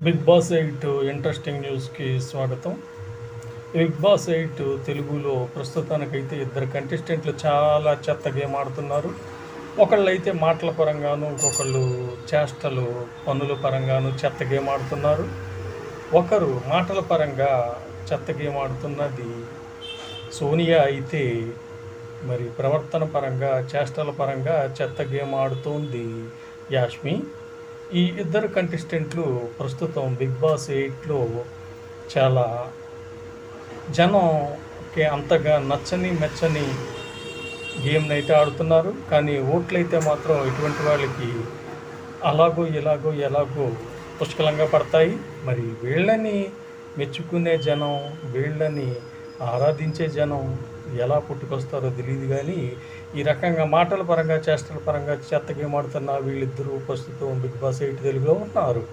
Big boss 8 interesting న్యూస్‌కి స్వాగతం. Big boss 8 తెలుగులో ప్రస్తుతానికైతే ఇద్దరు కంటెస్టెంట్లు చాలా చెత్త గేమ్ ఆడుతున్నారు. ఒకళ్ళైతే మాటల పరంగాను, ఇంకొకళ్ళు చేష్టలు, పనుల పరంగాను చెత్త గేమ్ ఆడుతున్నారు. ఒకరు మాటల పరంగా చెత్త గేమ్ ఆడుతున్నది సోనియా అయితే, మరి ప్రవర్తన పరంగా, చేష్టల పరంగా చెత్త గేమ్ ఆడుతోంది యాష్మి. ఈ ఇద్దరు కంటెస్టెంట్లు ప్రస్తుతం బిగ్ బాస్ 8లో చాలా జనంకి అంతగా నచ్చని, మెచ్చని గేమ్‌నైతే ఆడుతున్నారు. కానీ ఓట్లయితే మాత్రం ఇటువంటి వాళ్ళకి అలాగో, ఇలాగో, ఎలాగో పుష్కలంగా పడతాయి. మరి వీళ్ళని మెచ్చుకునే జనం, వీళ్ళని ఆరాధించే జనం ఎలా పుట్టుకొస్తారో తెలీదు గానీ, ఈ రకంగా మాటల పరంగా, చేష్టల పరంగా చెత్త గేమ్ ఆడుతున్న వీళ్ళిద్దరూ ప్రస్తుతం బిగ్ బాస్ 8 తెలుగులో ఉన్నారు.